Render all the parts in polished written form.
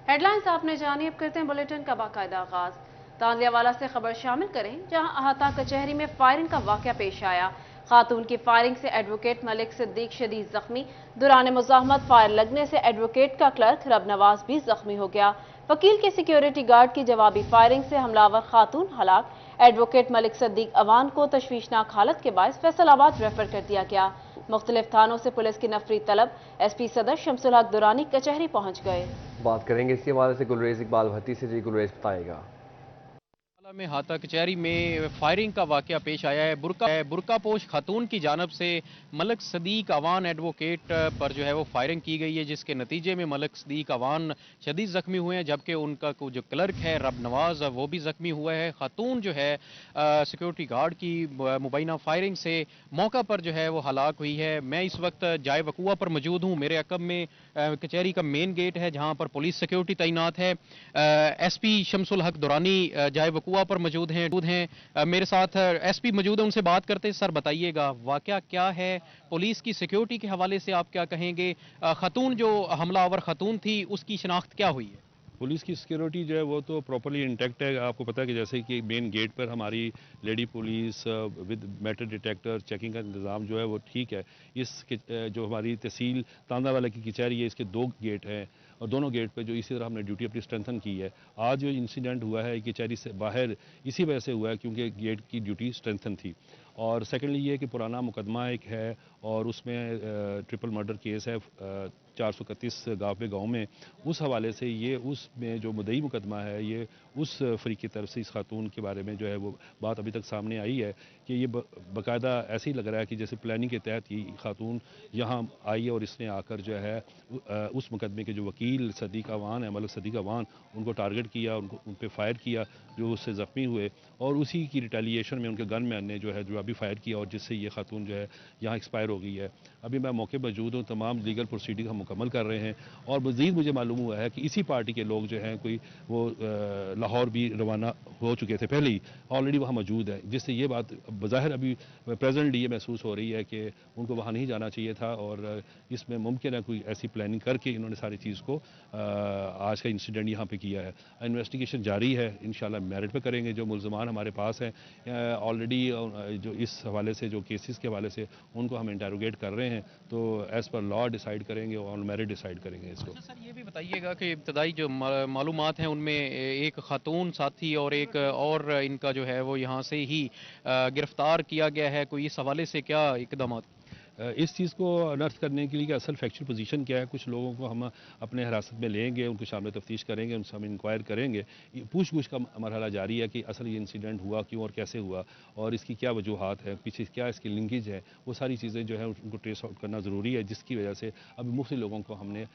Headlines आपने जानी, अब करते हैं बुलेटिन का बाकायदा आगाज। तांजियावाला से खबर शामिल करें, जहां अहाता कचहरी में फायरिंग का वाकया पेश आया। खातून की फायरिंग से एडवोकेट मलिक सिद्दीक शदीद जख्मी। दौरान मुजाहमत फायर लगने से एडवोकेट का क्लर्क रब नवाज भी जख्मी हो गया। वकील के सिक्योरिटी गार्ड की जवाबी फायरिंग से हमलावर खातून हलाक। एडवोकेट मलिक सिद्दीक अवान को तशवीशनाक हालत के बायस फैसलाबाद रेफर कर दिया गया। मुख्तलिफ थानों से पुलिस की नफरी तलब। SP सदर शमसुल हक दुरानी कचहरी पहुंच गए। बात करेंगे इसी हवाले से गुलरेज इकबाल भट्टी से। जी गुलरेज बताएगा। में हाता कचहरी में फायरिंग का वाकया पेश आया है। बुरकापोश खातून की जानब से मलिक सदीक अवान एडवोकेट पर जो है वो फायरिंग की गई है, जिसके नतीजे में मलिक सदीक अवान शदीद जख्मी हुए हैं, जबकि उनका जो क्लर्क है रब नवाज वो भी जख्मी हुआ है। खातून जो है सिक्योरिटी गार्ड की मुबैना फायरिंग से मौका पर जो है वो हलाक हुई है। मैं इस वक्त जाए वकुआ पर मौजूद हूँ। मेरे अकब में कचहरी का मेन गेट है, जहाँ पर पुलिस सिक्योरिटी तैनात है। SP शमसुल हक दुरानी जाए वकुआ पर मौजूद हैं। मेरे साथ SP मौजूद है, उनसे बात करते हैं। सर बताइएगा वाकया क्या है, पुलिस की सिक्योरिटी के हवाले से आप क्या कहेंगे? खातून जो हमलावर खातून थी उसकी शिनाख्त क्या हुई है? पुलिस की सिक्योरिटी जो है वो तो प्रॉपर्ली इंटैक्ट है। आपको पता है कि जैसे कि मेन गेट पर हमारी lady police with metal detector checking का इंतज़ाम जो है वो ठीक है। जो हमारी तहसील तांदावाला की कचहरी है, इसके 2 गेट हैं और दोनों गेट पे जो इसी तरह हमने ड्यूटी अपनी स्ट्रेंथन की है। आज जो इंसिडेंट हुआ है कचहरी से बाहर इसी वजह से हुआ है क्योंकि गेट की ड्यूटी स्ट्रेंथन थी। और सेकेंडली ये कि पुराना मुकदमा एक है और उसमें ट्रिपल मर्डर केस है 431 गाँव में। उस हवाले से ये उसमें जो मुद्दई मुकदमा है ये उस फरीक की तरफ से इस खातून के बारे में जो है वो बात अभी तक सामने आई है कि ये बाकायदा ऐसे ही लग रहा है कि जैसे प्लानिंग के तहत ये खातून यहाँ आई और इसने आकर जो है उस मुकदमे के जो वकील सदीक अवान है, मलिक सदीक अवान, उनको टारगेट किया, उन पर फायर किया जो उससे ज़ख्मी हुए और उसी की रिटेलिएशन में उनके गन मैन ने जो है जवाबी फायर किया और जिससे ये खातून जो है यहाँ एक्सपायर हो गई है। अभी मैं मौके पर मौजूद हूँ, तमाम लीगल प्रोसीडिंग हम मुकम्मल कर रहे हैं और मज़ीद मुझे मालूम हुआ है कि इसी पार्टी के लोग जो हैं कोई वो लाहौर भी रवाना हो चुके थे, पहले ही ऑलरेडी वहाँ मौजूद है, जिससे ये बात बज़ाहिर अभी प्रेजेंटली ये महसूस हो रही है कि उनको वहाँ नहीं जाना चाहिए था और इसमें मुमकिन है कोई ऐसी प्लानिंग करके इन्होंने सारी चीज़ को आज का इंसिडेंट यहाँ पे किया है। इन्वेस्टिगेशन जारी है, इंशाल्लाह मेरिट पे करेंगे। जो मुल्ज़मान हमारे पास हैं ऑलरेडी जो इस हवाले से जो केसेस के हवाले से उनको हम इंटेरोगेट कर रहे हैं, तो एज़ पर लॉ डिसाइड करेंगे और मेरिट डिसाइड करेंगे इसको। अच्छा सर, ये भी बताइएगा कि इब्तदाई जो मालूमात हैं उनमें एक खातून साथी और एक और इनका जो है वो यहाँ से ही गिरफ्तार किया गया है। कोई इस हवाले से क्या इकदाम? इस चीज़ को अनर्थ करने के लिए कि असल फैक्चुअल पोजीशन क्या है, कुछ लोगों को हम अपने हिरासत में लेंगे, उनको शामिल तफ्तीश करेंगे, उनसे हम इंक्वायर करेंगे। पूछ गछ का मरहला जारी है कि असल ये इंसिडेंट हुआ क्यों और कैसे हुआ और इसकी क्या वजूहत है, पीछे क्या इसकी लिंकेज है, वो सारी चीज़ें जो है उनको ट्रेस आउट करना ज़रूरी है, जिसकी वजह से अभी मुख्तलिफ लोगों को हमने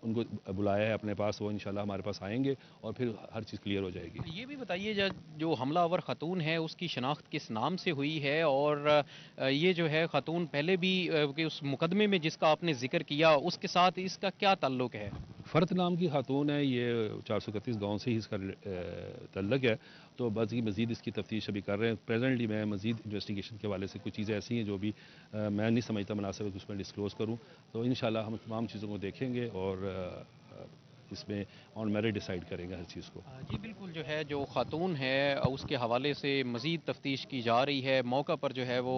उनको बुलाया है अपने पास। वो इंशाल्लाह हमारे पास आएंगे और फिर हर चीज़ क्लियर हो जाएगी। ये भी बताइए जो हमलावर खातून है उसकी शनाख्त किस नाम से हुई है और ये जो है खातून पहले भी कि उस मुकदमे में जिसका आपने जिक्र किया उसके साथ इसका क्या ताल्लुक है? फ़र्त नाम की खातून है, ये 431 गाँव से ही इसका तल्लक है। तो बस ये मज़ीद इसकी तफ्तीश अभी कर रहे हैं। प्रेजेंटली मैं मज़ीद इन्वेस्टिगेशन के हवाले से कुछ चीज़ें ऐसी हैं जो भी मैं नहीं समझता मुनासिब है कि उसमें डिस्क्लोज़ करूँ। तो इंशाल्लाह हम तमाम चीज़ों को देखेंगे और इसमें ऑन मेरिट डिसाइड करेंगे हर चीज़ को। जी बिल्कुल, जो है जो खातून है उसके हवाले से मज़ीद तफ्तीश की जा रही है। मौका पर जो है वो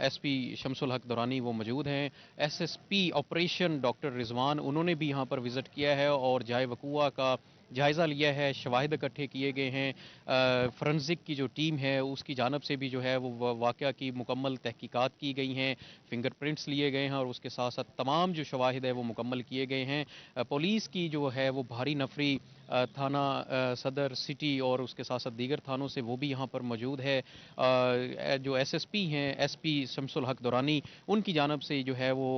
SP शमसुल हक दुरानी वो मौजूद हैं। SSP ऑपरेशन डॉक्टर रिजवान उन्होंने भी यहाँ पर विज़िट किया है और जाए वकुआ का जायज़ा लिया है, शवाहिद इकट्ठे किए गए हैं। फोरेंसिक की जो टीम है उसकी जानब से भी जो है वो वाक़या की मुकम्मल तहकीकात की गई हैं, फिंगरप्रिंट्स लिए गए हैं और उसके साथ साथ तमाम जो शवाहिद है वो मुकम्मल किए गए हैं। पुलिस की जो है वो भारी नफरी थाना सदर सिटी और उसके साथ साथ दीगर थानों से वो भी यहाँ पर मौजूद है। जो SSP हैं SP शमसुल हक दुरानी, उनकी जानब से जो है वो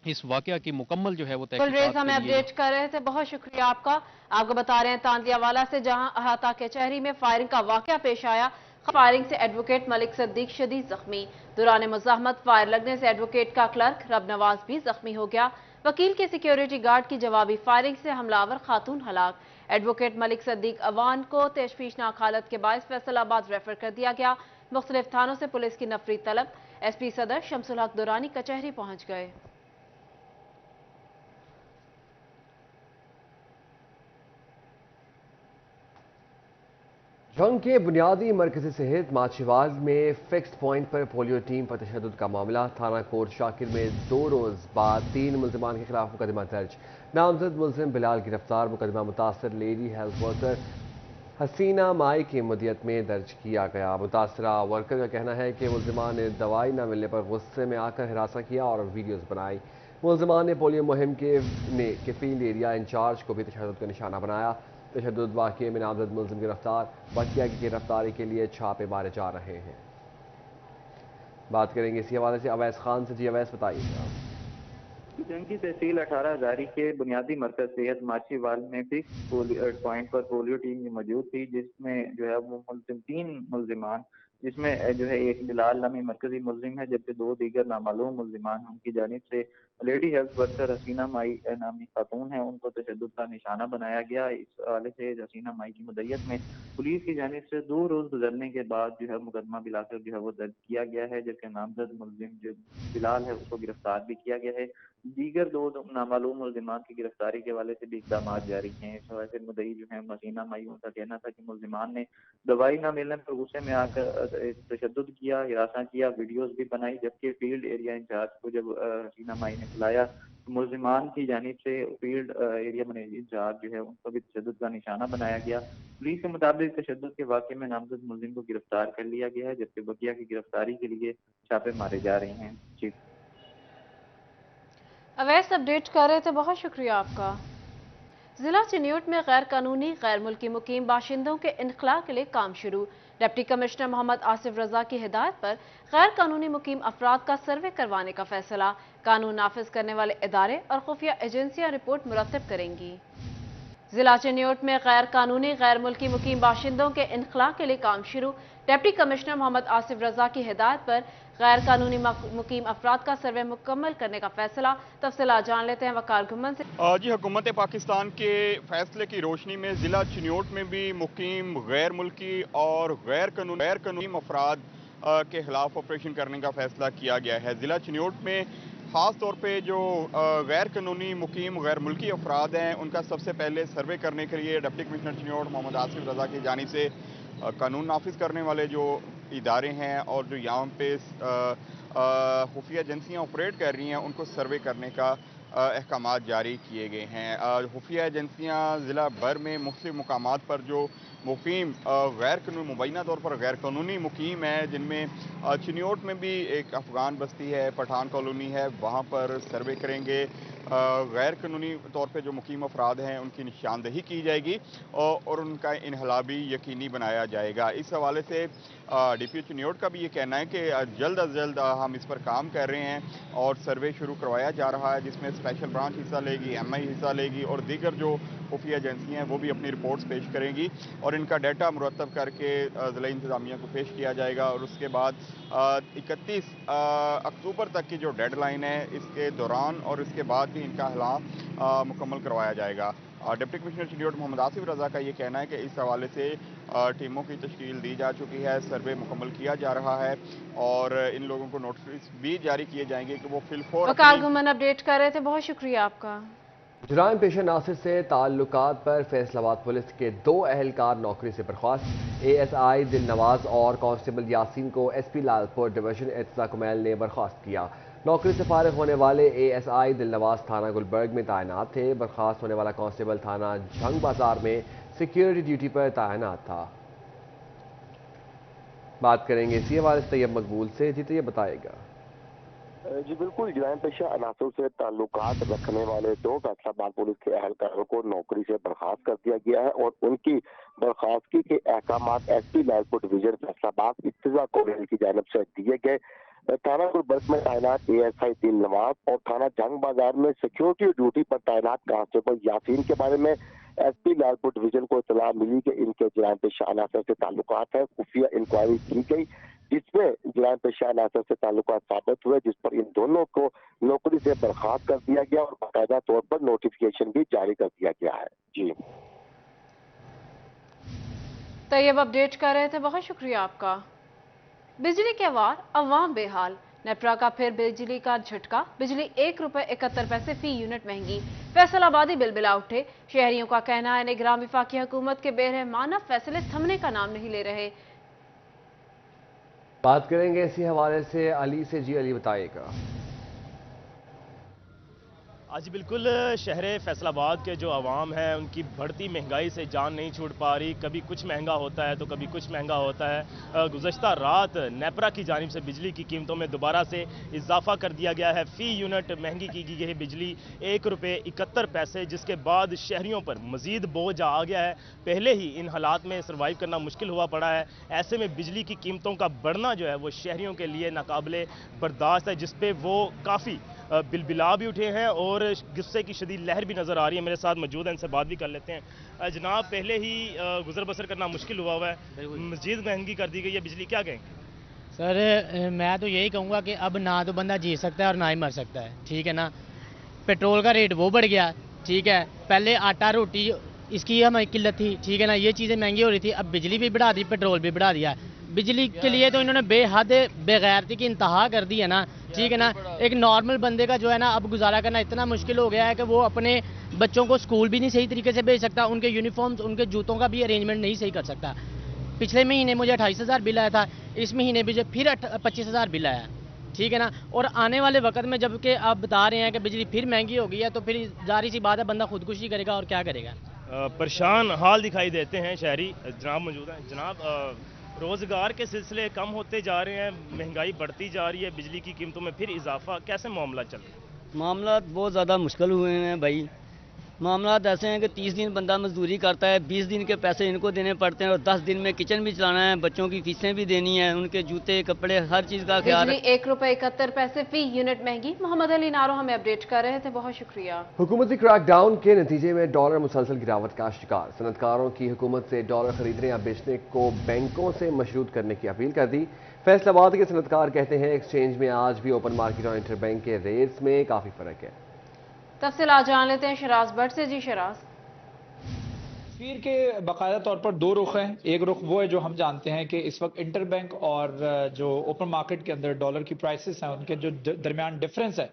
इस वाकया की मुकम्मल जो है वो गुलरेज तहकीकात हमें के लिए। अपडेट कर रहे थे, बहुत शुक्रिया आपका। आपको बता रहे हैं तांदियावाला से, जहां अहाता कचहरी में फायरिंग का वाकया पेश आया। फायरिंग से एडवोकेट मलिक सिद्दीक शदीद जख्मी। दौरान मुजाहमत फायर लगने से एडवोकेट का क्लर्क रब नवाज भी जख्मी हो गया। वकील के सिक्योरिटी गार्ड की जवाबी फायरिंग से हमलावर खातून हलाक। एडवोकेट मलिक सिद्दीक अवान को तशवीशनाक हालत के बायस फैसलाबाद रेफर कर दिया गया। मुख्तलिफ थानों से पुलिस की नफरी तलब। SP सदर शमसुल हक दुरानी कचहरी पहुंच गए। جنگ کے بنیادی مرکزی صحت ماچیوال میں فکسڈ پوائنٹ پر پولیو ٹیم پر تشدد کا معاملہ تھانہ کوٹ شاکر میں 2 روز بعد 3 ملزمان کے خلاف مقدمہ درج نامزد ملزم بلال گرفتار مقدمہ متاثر لیڈی ہیلتھ ورکر حسینہ مائی کی مدیت میں درج کیا گیا متاثرہ ورکر کا کہنا ہے کہ ملزمان نے دوائی نہ ملنے پر غصے میں آ کر ہراساں کیا اور ویڈیوز بنائی ملزمان نے پولیو مہم کے فیلڈ ایریا انچارج کو بھی تشدد کا نشانہ بنایا تشدد واقعے میں نامزد ملزم گرفتار بقیہ کی گرفتاری کے لیے چھاپے مارے جا رہے ہیں بات کریں گے اسی حوالے سے اویس خان سے جی اویس بتائیے گا جنگ کی تحصیل 18 ہزاری کے بنیادی مرکز صحت ماچیوال میں فکس پوائنٹ پر پولیو ٹیم موجود تھی جس میں جو ہے وہ 3 ملزمان جس میں جو ہے ایک بلال نامی مرکزی ملزم ہے جبکہ 2 دیگر نامعلوم ملزمان ان کی جانب سے لیڈی ہیلتھ ورکر حسینہ مائی نامی خاتون ہیں ان کو تشدد کا نشانہ بنایا گیا اس حوالے سے حسینہ مائی کی مدیت میں پولیس کی جانب سے 2 روز گزرنے کے بعد جو ہے مقدمہ بلا کر جو ہے وہ درج کیا گیا ہے جبکہ نامزد ملزم جو بلال ہے اس کو گرفتار بھی کیا گیا ہے دیگر 2 نامعلوم ملزمان کی گرفتاری کے حوالے سے بھی اقدامات جاری ہیں اس حوالے سے مدعی جو ہے حسینہ مائی ان کا کہنا تھا کہ ملزمان نے دوائی نہ ملنے پر غصے میں آ کر تشدد کیا ہراساں کیا ویڈیوز بھی بنائی جبکہ فیلڈ ایریا انچارج کو جب حسینہ مائی نے بلایا تو ملزمان کی جانب سے فیلڈ ایریا مینیجر انچارج جو ہے ان کو بھی تشدد کا نشانہ بنایا گیا پولیس کے مطابق تشدد کے واقعے میں نامزد ملزم کو گرفتار کر لیا گیا ہے جبکہ بقیہ کی گرفتاری کے لیے چھاپے مارے جا رہے ہیں جی اویس اپڈیٹ کر رہے تھے بہت شکریہ آپ کا ضلع چنیوٹ میں غیر قانونی غیر ملکی مقیم باشندوں کے انخلاء کے لیے کام شروع ڈپٹی کمشنر محمد آصف رضا کی ہدایت پر غیر قانونی مقیم افراد کا سروے کروانے کا فیصلہ قانون نافذ کرنے والے ادارے اور خفیہ ایجنسیاں رپورٹ مرتب کریں گی ضلع چنیوٹ میں غیر قانونی غیر ملکی مقیم باشندوں کے انخلاء کے لیے کام شروع ڈپٹی کمشنر محمد آصف رضا کی ہدایت پر غیر قانونی مقیم افراد کا سروے مکمل کرنے کا فیصلہ تفصیلات جان لیتے ہیں وقار گھمن سے جی حکومت پاکستان کے فیصلے کی روشنی میں ضلع چنیوٹ میں بھی مقیم غیر ملکی اور غیر قانونی افراد کے خلاف آپریشن کرنے کا فیصلہ کیا گیا ہے ضلع چنیوٹ میں خاص طور پہ جو غیر قانونی مقیم غیر ملکی افراد ہیں ان کا سب سے پہلے سروے کرنے کے لیے ڈپٹی کمشنر چنیوٹ محمد آصف رضا کی جانب سے قانون نافذ کرنے والے جو ادارے ہیں اور جو یہاں پہ خفیہ ایجنسیاں آپریٹ کر رہی ہیں ان کو سروے کرنے کا احکامات جاری کیے گئے ہیں خفیہ ایجنسیاں ضلع بھر میں مختلف مقامات پر جو مقیم غیر قانونی مبینہ طور پر غیر قانونی مقیم ہیں جن میں چنیوٹ میں بھی ایک افغان بستی ہے پٹھان کالونی ہے وہاں پر سروے کریں گے غیر قانونی طور پہ جو مقیم افراد ہیں ان کی نشاندہی کی جائے گی اور ان کا انخلاء بھی یقینی بنایا جائے گا اس حوالے سے ڈی پی او چنیوٹ کا بھی یہ کہنا ہے کہ جلد از جلد ہم اس پر کام کر رہے ہیں اور سروے شروع کروایا جا رہا ہے جس میں اسپیشل برانچ حصہ لے گی ایم آئی حصہ لے گی اور دیگر جو خفیہ ایجنسیاں ہیں وہ بھی اپنی رپورٹس پیش کریں گی اور ان کا ڈیٹا مرتب کر کے ضلع انتظامیہ کو پیش کیا جائے گا اور اس کے بعد 31 اکتوبر تک کی جو ڈیڈ لائن ہے اس کے دوران اور اس کے بعد بھی ان کا احاطہ مکمل کروایا جائے گا ڈپٹی کمشنر چنیوٹ محمد آصف رضا کا یہ کہنا ہے کہ اس حوالے سے ٹیموں کی تشکیل دی جا چکی ہے سروے مکمل کیا جا رہا ہے اور ان لوگوں کو نوٹس بھی جاری کیے جائیں گے کہ وہ فی الفور وقار گھمن اپڈیٹ کر رہے تھے بہت شکریہ آپ کا جرائم پیشہ ناصر سے تعلقات پر فیصل آباد پولیس کے 2 اہلکار نوکری سے برخاست اے ایس آئی دل نواز اور کانسٹیبل یاسین کو ایس پی لال پور ڈویژن ارتضیٰ کمیل نے برخاست کیا نوکری سے فارغ ہونے والے اے ایس آئی دل نواز تھانہ گلبرگ میں تعینات تھے برخاست ہونے والا کانسٹیبل تھانہ جھنگ بازار میں سیکیورٹی ڈیوٹی پر تعینات تھا بات کریں گے اسی حوالے سے طیب مقبول سے جی طیب بتائے گا جی بالکل جرائم پیشہ عناصر سے تعلقات رکھنے والے 2 فیصل آباد پولیس کے اہلکاروں کو نوکری سے برخاست کر دیا گیا ہے اور ان کی برخاستگی کے احکامات ایس پی لال پور ڈویژن فیصل آباد ارتضیٰ کمیل کی جانب سے دیے گئے تھانہ گلبرگ میں تعینات اے ایس آئی دل نواز اور تھانہ جنگ بازار میں سیکیورٹی ڈیوٹی پر تعینات کانسٹیبل یاسین کے بارے میں ایس پی لال پور ڈویژن کو اطلاع ملی کہ ان کے جرائم پیشہ عناصر سے تعلقات ہیں خفیہ انکوائری کی گئی جس میں جرائم پیشہ عناصر سے تعلقات ثابت ہوئے جس پر ان دونوں کو نوکری سے برخاست کر دیا گیا اور باقاعدہ طور پر نوٹیفیکیشن بھی جاری کر دیا گیا ہے جی طیب اپڈیٹ کر رہے تھے بہت شکریہ آپ کا بجلی کے وار عوام بے حال नेपरा का फिर बिजली का झटका, बिजली 1 रुपए 71 पैसे फी यूनिट महंगी। फैसलाबादी बिलबिला उठे। शहरियों का कहना है निगरान विफाकी हुकूमत के बेरहमाना फैसले थमने का नाम नहीं ले रहे। बात करेंगे इसी हवाले से अली से। जी अली बताइएगा। आज बिल्कुल शहर फैसलाबाद के जो आवाम है उनकी बढ़ती महंगाई से जान नहीं छूट पा रही। कभी कुछ महंगा होता है तो कभी कुछ महंगा होता है। गुज़श्ता रात नेपरा की जानिब से बिजली की कीमतों में दोबारा से इजाफा कर दिया गया है। फ़ी यूनिट महंगी की गई है बिजली 1 रुपये 71 पैसे, जिसके बाद शहरियों पर मज़ीद बोझ आ गया है। पहले ही इन हालात में सर्वाइव करना मुश्किल हुआ पड़ा है। ऐसे में बिजली की कीमतों का बढ़ना जो है वो शहरियों के लिए नाकाबिले बर्दाश्त है, जिस पे वो काफ़ी बिलबिला भी उठे हैं और गुस्से की शदीद लहर भी नज़र आ रही है। मेरे साथ मौजूद हैं, इनसे बात भी कर लेते हैं। जनाब, पहले ही गुजर बसर करना मुश्किल हुआ हुआ है, मज़ीद महंगी कर दी गई है बिजली, क्या कहेंगे? सर मैं तो यही कहूँगा कि अब ना तो बंदा जी सकता है और ना ही मर सकता है, ठीक है ना। पेट्रोल का रेट वो बढ़ गया, ठीक है। पहले आटा रोटी इसकी हमें किल्लत थी, ठीक है ना, ये चीज़ें महंगी हो रही थी। अब बिजली भी बढ़ा दी, पेट्रोल भी बढ़ा दिया। बिजली के लिए तो इन्होंने बेहद बेगैरती की इंतहा कर दी है ना, ठीक है ना। एक नॉर्मल बंदे का जो है ना अब गुजारा करना इतना मुश्किल हो गया है कि वो अपने बच्चों को स्कूल भी नहीं सही तरीके से भेज सकता, उनके यूनिफॉर्म्स उनके जूतों का भी अरेंजमेंट नहीं सही कर सकता। पिछले महीने मुझे 28,000 बिल आया था, इस महीने भी फिर 25,000 बिल आया, ठीक है ना। और आने वाले वक्त में जबकि आप बता रहे हैं कि बिजली फिर महंगी हो गई है, तो फिर जारी सी बात है बंदा खुदकुशी करेगा और क्या करेगा। परेशान हाल दिखाई देते हैं शहरी। जनाब मौजूद हैं। जनाब, रोज़गार के सिलसिले कम होते जा रहे हैं, महंगाई बढ़ती जा रही है, बिजली की कीमतों में फिर इजाफा, कैसे मामला चल रहा है? मामला बहुत ज़्यादा मुश्किल हुए हैं भाई। मामला ऐसे हैं कि 30 दिन बंदा मजदूरी करता है, 20 दिन के पैसे इनको देने पड़ते हैं और 10 दिन में किचन भी चलाना है, बच्चों की फीसें भी देनी है, उनके जूते कपड़े हर चीज़ का ख्याल। बिजली 1 रुपए 71 पैसे फी यूनिट महंगी। मोहम्मद अली नारो हमें अपडेट कर रहे थे, बहुत शुक्रिया। हुकूमती क्रैकडाउन के नतीजे में डॉलर मुसलसल गिरावट का शिकार। सनतकारों की हुकूमत से डॉलर खरीदने या बेचने को बैंकों से मशरूत करने की अपील कर दी। फैसलाबाद के सनतकार कहते हैं एक्सचेंज में आज भी ओपन मार्केट और इंटरबैंक के रेट्स में काफ़ी फ़र्क है। तफसील आज जान लेते हैं शराज भट्ट से। जी शराज। तस्वीर के बाकायदा तौर पर दो रुख हैं। एक रुख वो है जो हम जानते हैं कि इस वक्त इंटरबैंक और जो ओपन मार्केट के अंदर डॉलर की प्राइसेस हैं उनके जो दरमियान डिफरेंस है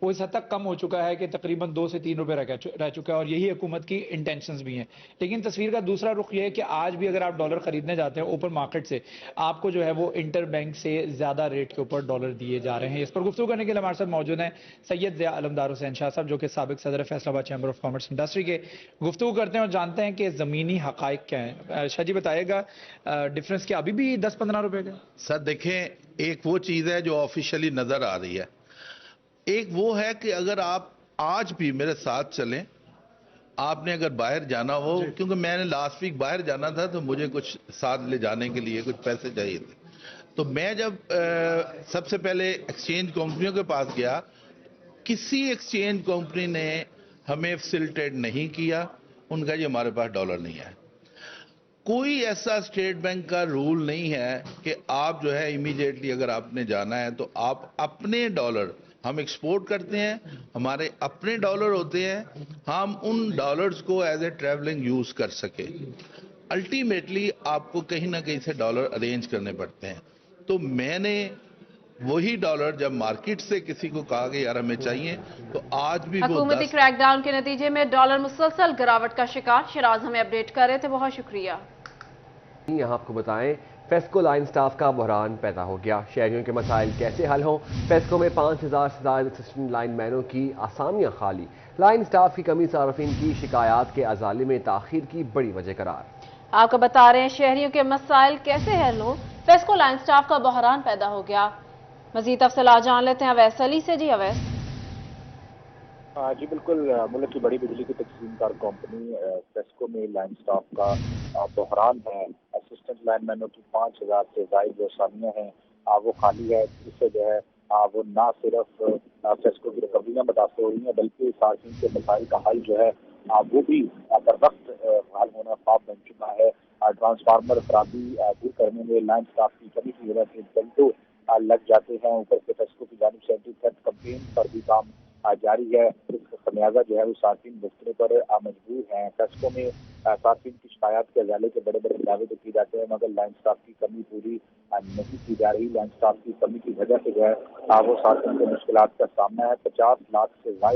वो इस हद तक कम हो चुका है कि तकरीबन 2 से 3 रुपए रह चुका है और यही हुकूमत की इंटेंशंस भी हैं। लेकिन तस्वीर का दूसरा रुख ये है कि आज भी अगर आप डॉलर खरीदने जाते हैं ओपन मार्केट से, आपको जो है वो इंटरबैंक से ज़्यादा रेट के ऊपर डॉलर दिए जा रहे हैं। इस पर गुफ्तगू करने के लिए हमारे साथ मौजूद हैं सैयद ज़िया अलमदार हुसैन शाह साहब, जो कि साबिक सदर Faisalabad chamber of commerce industry के। गुफ्तगू करते हैं और जानते हैं कि ज़मीनी हक़ाइक़ क्या हैं। शाह जी बताइएगा, डिफरेंस क्या अभी भी 10-15 रुपए का? सर देखें, एक वो चीज़ है जो ऑफिशियली नज़र आ रही है, एक वो है कि अगर आप आज भी मेरे साथ चलें, आपने अगर बाहर जाना हो, क्योंकि मैंने लास्ट वीक बाहर जाना था तो मुझे कुछ साथ ले जाने के लिए कुछ पैसे चाहिए थे, तो मैं जब सबसे पहले एक्सचेंज कंपनियों के पास गया, किसी एक्सचेंज कंपनी ने हमें फैसिलिटेट नहीं किया। उनका जी हमारे पास डॉलर नहीं है। कोई ऐसा स्टेट बैंक का रूल नहीं है कि आप जो है इमीडिएटली अगर आपने जाना है तो आप अपने डॉलर, हम एक्सपोर्ट करते हैं, हमारे अपने डॉलर होते हैं, हम उन डॉलर्स को एज ए ट्रैवलिंग यूज कर सके। अल्टीमेटली आपको कहीं ना कहीं से डॉलर अरेंज करने पड़ते हैं। तो मैंने वही डॉलर जब मार्केट से किसी को कहा कि यार हमें चाहिए, तो आज भी हुकूमती क्रैकडाउन के नतीजे में डॉलर मुसलसल गिरावट का शिकार। शराज हमें अपडेट कर रहे थे, बहुत शुक्रिया। यहाँ आपको बताएं, फेस्को लाइन स्टाफ का बहरान पैदा हो गया। शहरियों के मसाइल कैसे हल हों? फेस्को में 5,000 से ज्यादा असिस्टेंट लाइन मैनों की आसामियां खाली। लाइन स्टाफ की कमी सार्फिन की शिकायत के अजाले में ताखीर की बड़ी वजह करार। आपको बता रहे हैं शहरियों के मसाइल कैसे हल हों, फेस्को लाइन स्टाफ का बहरान पैदा हो गया। मजीद तफसीलात जान लेते हैं अवैस अली से। जी अवैस। जी बिल्कुल, मुल्क की बड़ी बिजली की तकसीमकार कंपनी फेस्को में लाइन स्टाफ का बहरान है। असिस्टेंट लाइन मैनों की 5,000 से ज़ायद जो असामियाँ हैं वो खाली है, जिससे जो है वो ना सिर्फ फेस्को की रिकवरियाँ मुतासर हो रही हैं, बल्कि सार्फिन के मसाइल का हल जो है वो भी बर वक्त हल होना ख्वाब बन चुका है। ट्रांसफार्मर खराबी दूर करने में लाइन स्टाफ की कमी की वजह से घंटों लग जाते हैं। ऊपर से फेस्को की जानिब से एंटी थेफ्ट कैंपेन पर भी काम जारी है। इसका खमियाजा जो है वो सार्फिन भुगतने पर मजबूर हैं। टेस्को में सार्फिन की शिकायत के अजाले के बड़े बड़े दावे तो किए जाते हैं, मगर लाइन स्टाफ की कमी पूरी नहीं की जा रही। लाइन स्टाफ की कमी की वजह से जो है वो सार्फिन को मुश्किलात का सामना है। 50 लाख से ज्यादा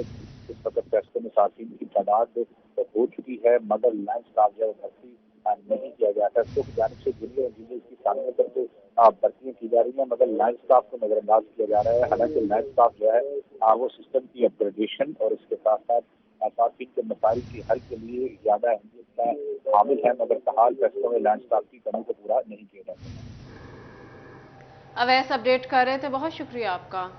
इस वक्त टेस्को में सार्फिन की तादाद हो चुकी है, मगर लाइन स्टाफ जो है भर्ती नहीं किया गया। टेस्को की जानिब से जूनियर इंजीनियर की सामने पर तो भर्तियां की जा रही हैं, मगर लाइन स्टाफ को नजरअंदाज किया जा रहा है। हालांकि लाइन स्टाफ जो है वो सिस्टम की अपग्रेडेशन और इसके साथ साथ सार्फिन के मसाइल के हल के लिए ज्यादा अहमियत का हामिल है, मगर फिलहाल टेस्को में लाइन स्टाफ की कमी को पूरा नहीं किया जा सकता। अवैस अपडेट कर रहे थे, बहुत शुक्रिया आपका।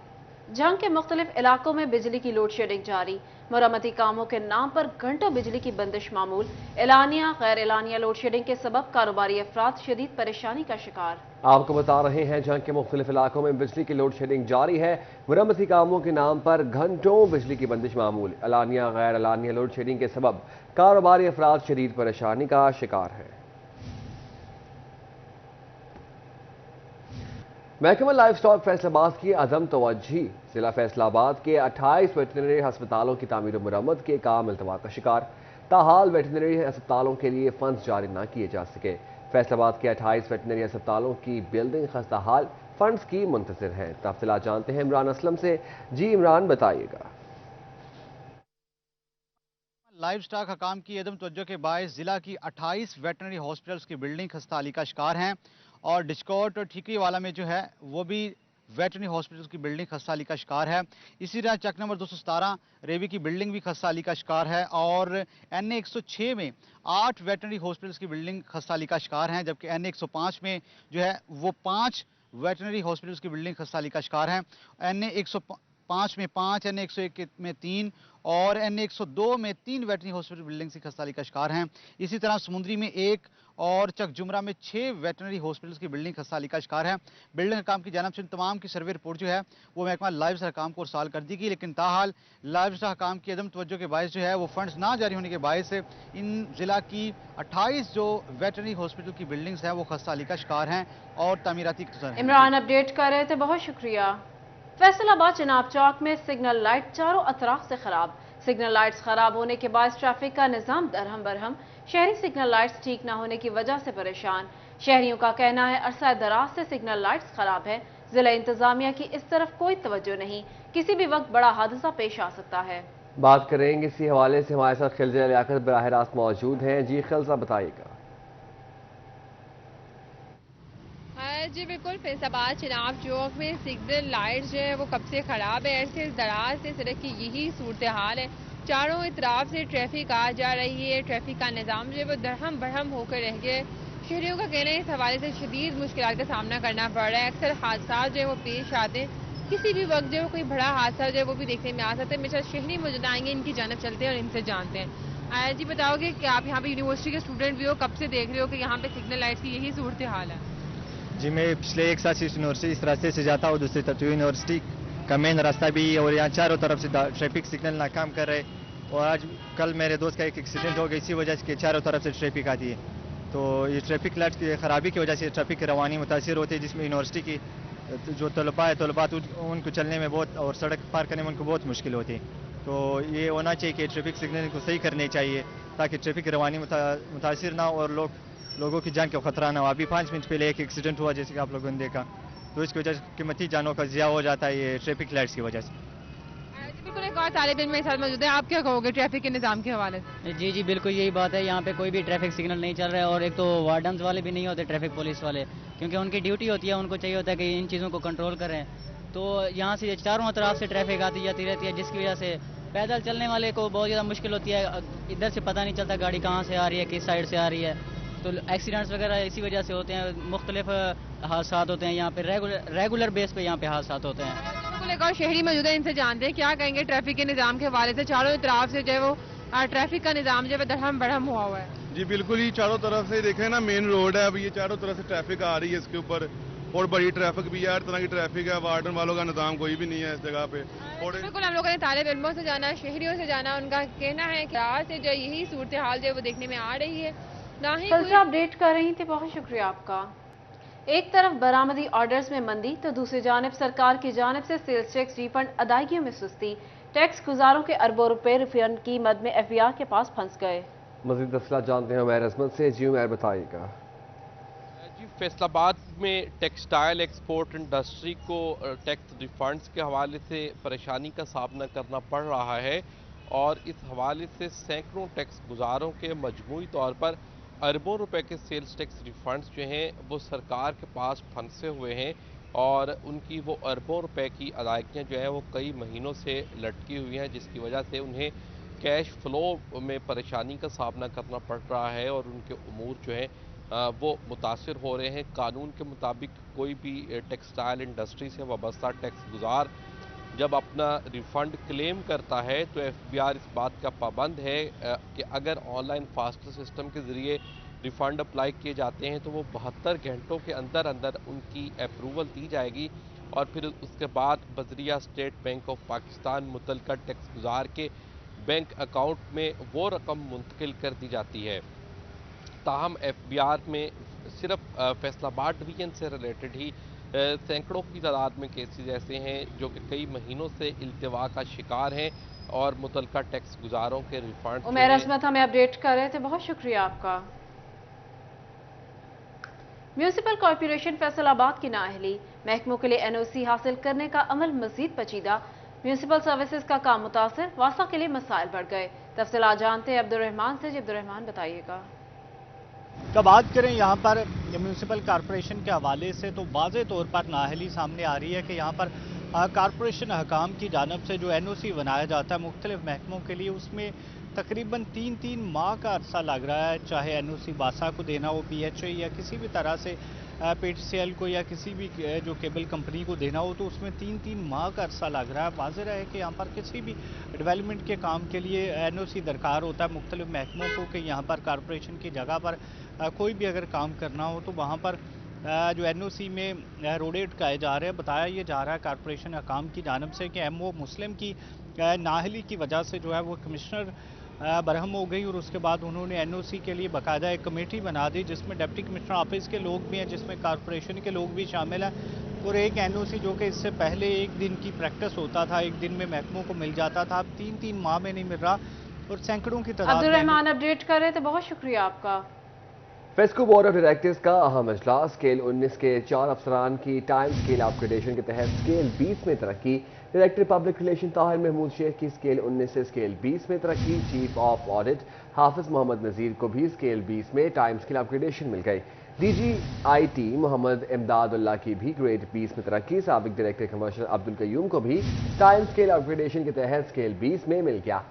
जंग के मुख्तलिफ इलाकों में बिजली की लोड शेडिंग जारी, मरम्मती कामों के नाम पर घंटों बिजली की बंदिश मामूल। एलानिया गैर एलानिया लोड शेडिंग के सबब कारोबारी अफराद शदीद परेशानी का शिकार। आपको बता रहे हैं जंग के मुख्तलिफ इलाकों में बिजली की लोड शेडिंग जारी है, मरम्मती कामों के नाम पर घंटों बिजली की बंदिश मामूल। एलानिया गैर एलानिया लोड शेडिंग के सबब कारोबारी अफराद शदीद परेशानी का शिकार है। महकमा लाइफ स्टॉक फैसलाबाद की अदम तवज्जी, जिला फैसलाबाद के 28 वेटरनरी अस्पतालों की तामीर और मुरम्मत के काम इल्तवा का शिकार। ताहाल वेटरनरी अस्पतालों के लिए फंड्स जारी न किए जा सके। फैसलाबाद के 28 वेटरनरी अस्पतालों की बिल्डिंग खस्ता हाल, फंड्स की मुंतज़िर हैं। तफसीलात जानते हैं इमरान असलम से। जी इमरान, बताइएगा। लाइफ स्टॉक हकाम की अदम तवज्जो के बायस जिला की 28 वेटरनरी हॉस्पिटल्स की बिल्डिंग खस्ताहाली का शिकार हैं और डिस्कॉट और ठीकरी वाला में जो है वो भी वेटरनरी हॉस्पिटल्स की बिल्डिंग खस्ताहाली का शिकार है। इसी तरह चक नंबर 217 रेवी की बिल्डिंग भी खस्ताहाली का शिकार है और NA 106 में 8 वेटरनरी हॉस्पिटल्स की बिल्डिंग खस्ताहाली का शिकार हैं, जबकि NA 105 में जो है वो 5 वेटरनरी हॉस्पिटल्स की बिल्डिंग खस्ताहाली का शिकार है। NA 105 में 5, NA 101 में 3 और NA 102 में 3 वेटरनरी हॉस्पिटल बिल्डिंग की खस्ताहाली का शिकार हैं। इसी तरह समुंदरी में 1 और चक जुमरा में 6 वेटरनरी हॉस्पिटल्स की बिल्डिंग खस्ताहाली का शिकार है। बिल्डिंग हकाम की जानिब से तमाम की सर्वे रिपोर्ट जो है वो महकमा लाइफ स्टॉक हकाम को इरसाल कर दी गई, लेकिन ताहाल लाइफ स्टॉक हकाम की अदम तवज्जो के बायस जो है वो फंड्स ना जारी होने के बायस इन जिला की 28 जो वेटरनरी हॉस्पिटल की बिल्डिंग्स हैं वो खस्ताहाली का शिकार हैं और तामीराती इमरान अपडेट कर रहे थे, बहुत शुक्रिया। फैसलाबाद चनाब चौक में सिग्नल लाइट चारों अतराफ से खराब। सिग्नल लाइट्स खराब होने के बाद ट्रैफिक का निजाम दरहम बरहम। शहरी सिग्नल लाइट्स ठीक न होने की वजह से परेशान। शहरियों का कहना है अरसा दराज से सिग्नल लाइट्स खराब है, जिला इंतजामिया की इस तरफ कोई तवज्जो नहीं, किसी भी वक्त बड़ा हादसा पेश आ सकता है। बात करेंगे इसी हवाले से, हमारे साथ खिलजा लियाकत बराह रास्त मौजूद हैं। जी खिलजा, बताइएगा। जी बिल्कुल, फैसलाबाद चनाब चौक में सिग्नल लाइट जो है वो कब से खराब है। ऐसे दराज से सड़क की यही सूरत हाल है, चारों इतराफ से ट्रैफिक आ जा रही है, ट्रैफिक का निज़ाम जो है वो दरहम बरहम होकर रह गया। शहरियों का कहना है इस हवाले से शदीद मुश्किलात का सामना करना पड़ रहा है। अक्सर हादसा जो है वो पेश आते हैं, किसी भी वक्त जो है कोई बड़ा हादसा जो है वो भी देखने में आ सकता है। मेरे साथ शहरी मौजूद आएंगे, इनकी जानब चलते हैं और इनसे जानते हैं। आया जी, बताओगे कि आप यहाँ पे यूनिवर्सिटी के स्टूडेंट भी हो, कब से देख रहे हो कि यहाँ पे सिग्नल लाइट्स की यही सूरत हाल है? जी, मैं पिछले 1 साल से यूनिवर्सिटी इस रास्ते से जाता हूँ, दूसरी तरफ यूनिवर्सिटी का मेन रास्ता भी और यहाँ चारों तरफ से ट्रैफिक सिग्नल नाकाम कर रहे। और आज कल मेरे दोस्त का एक एक्सीडेंट हो गया इसी वजह से कि चारों तरफ से ट्रैफिक आती है। तो ये ट्रैफिक लाइट्स की खराबी की वजह से ट्रैफिक की रवानी मुतासिर होती है, जिसमें यूनिवर्सिटी की जो तलबात उनको चलने में बहुत और सड़क पार करने में उनको बहुत मुश्किल होती है। तो ये होना चाहिए कि ट्रैफिक सिग्नल को सही करने चाहिए ताकि ट्रैफिक की रवानी मुतासिर ना हो और लोगों की जान का खतरा ना हो। अभी 5 मिनट पहले एक एक्सीडेंट हुआ जैसे कि आप लोगों ने देखा, तो इसकी वजह से कीमती जानों का ज़िया हो जाता है ये ट्रैफिक लाइट्स की वजह से। बिल्कुल, एक और तालिब इल्म मेरे साथ मौजूद है, आप क्या कहोगे ट्रैफिक के निज़ाम के हवाले से? जी बिल्कुल यही बात है, यहाँ पे कोई भी ट्रैफिक सिग्नल नहीं चल रहा है और एक तो वार्डन्स वाले भी नहीं होते, ट्रैफिक पुलिस वाले, क्योंकि उनकी ड्यूटी होती है, उनको चाहिए होता है कि इन चीज़ों को कंट्रोल करें। तो यहाँ से चारों तरफ से ट्रैफिक आती जाती रहती है, जिसकी वजह से पैदल चलने वाले को बहुत ज़्यादा मुश्किल होती है। इधर से पता नहीं चलता गाड़ी कहाँ से आ रही है, किस साइड से आ रही है, तो एक्सीडेंट्स वगैरह इसी वजह से होते हैं। मुख्तलिफ हादसा होते हैं यहाँ पे, रेगुलर बेस पे यहाँ पे हादसा होते हैं। बिल्कुल, एक और शहरी मौजूद है, इनसे जानते हैं क्या कहेंगे ट्रैफिक के निज़ाम के हवाले से। चारों तरफ से जो है वो ट्रैफिक का निज़ाम जो है दरहम बरहम हुआ हुआ है। जी बिल्कुल, ये चारों तरफ से देखें ना, मेन रोड है, अब ये चारों तरफ से ट्रैफिक आ रही है इसके ऊपर और बड़ी ट्रैफिक भी है, हर तरह की ट्रैफिक है। वार्डन वालों का निज़ाम कोई भी नहीं है इस जगह पे। और बिल्कुल, हम लोगों ने तालिब इल्मों से जाना, शहरियों से जाना, उनका कहना है कि आज से जो यही सूरत हाल जो है वो देखने में आ रही है। ना ही अपडेट कर रही थी, बहुत शुक्रिया आपका। एक तरफ बरामदी ऑर्डर्स में मंदी तो दूसरी जानब सरकार की जानब से सेल्स टैक्स रिफंड अदायगियों में सुस्ती। टैक्स गुजारों के अरबों रुपए रिफंड की मद में FBI के पास फंस गए। मज़ीद तफसीलात जानते हैं उमैर अजमत से। जी उमैर बताइएगा। जी, फैसलाबाद में टेक्सटाइल एक्सपोर्ट इंडस्ट्री को टैक्स रिफंड्स के हवाले से परेशानी का सामना करना पड़ रहा है और इस हवाले से सैकड़ों टैक्स गुजारों के मजमूई तौर पर अरबों रुपए के सेल्स टैक्स रिफंड्स जो हैं वो सरकार के पास फंसे हुए हैं और उनकी वो अरबों रुपए की अदायगियाँ जो हैं वो कई महीनों से लटकी हुई हैं, जिसकी वजह से उन्हें कैश फ्लो में परेशानी का सामना करना पड़ रहा है और उनके उमूर जो हैं वो मुतासिर हो रहे हैं। कानून के मुताबिक कोई भी टेक्सटाइल इंडस्ट्री से वाबस्ता टैक्स गुजार जब अपना रिफ़ंड क्लेम करता है तो FBI इस बात का पाबंद है कि अगर ऑनलाइन फास्टर सिस्टम के ज़रिए रिफ़ंड अप्लाई किए जाते हैं तो वो 72 घंटों के अंदर अंदर उनकी अप्रूवल दी जाएगी और फिर उसके बाद बजरिया स्टेट बैंक ऑफ पाकिस्तान मुतलका टैक्स गुजार के बैंक अकाउंट में वो रकम मुंतकिल कर दी जाती है। ताहम FBI में सिर्फ फैसलाबाद डिवीजन से रिलेटेड ही सैकड़ों की तादाद में केसेस ऐसे हैं जो कि कई महीनों से इल्तिवा का शिकार हैं और मुतलका टैक्स गुजारों के रिफंड। उमैर अजमत हमें अपडेट कर रहे थे, बहुत शुक्रिया आपका। म्यूनिसिपल कॉर्पोरेशन फैसलाबाद की नाअहली, महकमों के लिए NOC हासिल करने का अमल मजीद पेचीदा, म्यूनिसिपल सर्विसेज का काम मुतासर, वासा के लिए मसाइल बढ़ गए। तफसीलात जानते हैं अब्दुर्रहमान से। जी अब्दुर्रहमान बताइएगा। का बात करें यहाँ पर म्यूनिसिपल कॉर्पोरेशन के हवाले से तो वाज़े तौर पर नाअहली सामने आ रही है कि यहाँ पर कॉर्पोरेशन हकाम की जानब से जो NOC बनाया जाता है मुख्तलिफ महकमों के लिए, उसमें तकरीबन 3 माह का अरसा लग रहा है। चाहे NOC वासा को देना हो, PHA या किसी भी तरह से PTCL को या किसी भी जो केबल कंपनी को देना हो, तो उसमें 3 माह का अरसा लग रहा है। वाज़ेह है कि यहाँ पर किसी भी डेवलपमेंट के काम के लिए NOC दरकार होता है मुख्तलिफ महकमों को कि यहाँ पर कॉर्पोरेशन की जगह पर कोई भी अगर काम करना हो तो वहाँ पर जो NOC में रोडेट काए जा रहे हैं। बताया ये जा रहा है कॉर्पोरेशन हकाम की जानब से कि MO मुस्लिम की नाअहली की वजह से जो है वो कमिश्नर बरहम हो गई और उसके बाद उन्होंने NOC के लिए बाकायदा एक कमेटी बना दी जिसमें डिप्टी कमिश्नर ऑफिस के लोग भी हैं, जिसमें कॉर्पोरेशन के लोग भी शामिल हैं और एक NOC जो कि इससे पहले एक दिन की प्रैक्टिस होता था, एक दिन में महकमों को मिल जाता था, अब 3 माह में नहीं मिल रहा और सैकड़ों की तादाद। अब्दुर्रहमान अपडेट कर रहे थे, बहुत शुक्रिया आपका। फेस्को बोर्ड ऑफ डायरेक्टर्स का अहम इजलास, स्केल 19 के 4 अफसरान की टाइम स्केल अपग्रेडेशन के तहत स्केल 20 में तरक्की। Director public relation Tahir Mahmood Sheikh की स्केल 19 से स्केल 20 में तरक्की। Chief of audit Hafiz Mohammad Nazir को भी स्केल 20 में टाइम स्केल अपग्रेडेशन मिल गई। DG IT मोहम्मद इमदादुल्लाह की भी ग्रेड 20 में तरक्की। साबिक डायरेक्टर कमर्शियल अब्दुल कयूम को भी टाइम स्केल अपग्रेडेशन के तहत स्केल 20 में मिल गया।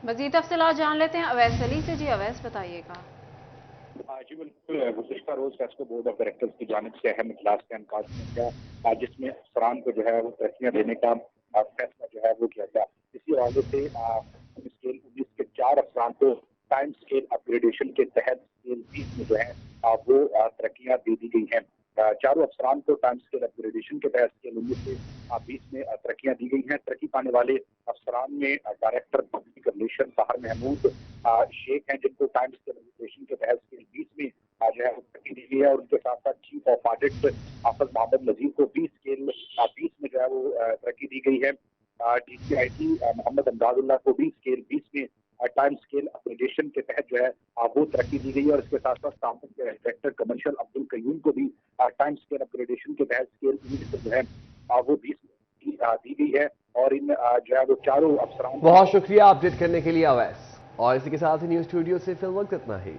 मजीद तफसीलात जान लेते हैं अवैस अली से। जी अवैस बताइएगा। जी बिल्कुल, गुज़िश्ता रोज फेस्को बोर्ड ऑफ डायरेक्टर्स की जानिब से अहम इजलास का इनकाद किया गया जिसमें अफसरान को जो है वो तरक्कियाँ देने का फैसला जो है वो किया गया। इसी हवाले से स्केल 19 के 4 अफसरान को टाइम स्केल अपग्रेडेशन के तहत स्केल 20 में जो है वो तरक्कियाँ दे दी गई हैं। चारों अफसरान को टाइम स्केल अपग्रेडेशन के तहत स्केल 19 से 20 में तरक्कियाँ दी गई हैं। तरक्की पाने वाले अफसरान में director public relation Tahir Mahmood Sheikh हैं जिनको टाइम स्केल अपग्रेडेशन के तहत स्केल 20 में जो है तरक्की दी गई है और उनके साथ साथ chief of audit Hafiz Mohammad Nazir को भी स्केल 20 में जो है वो तरक्की दी गई है। DG IT मोहम्मद इमदादुल्लाह को भी स्केल 20 में टाइम स्केल अपग्रेडेशन के तहत जो है वो तरक्की दी गई है और इसके साथ साथ साबिक डायरेक्टर कमर्शियल अब्दुल कयूम को भी टाइम स्केल अपग्रेडेशन के तहत स्केल 19 जो है वो 20 दी गई है और इन जो है वो चारों अफसरान। बहुत शुक्रिया अपडेट करने के लिए अवैस। और इसी के साथ ही न्यूज स्टूडियो से फिल वक्त इतना ही।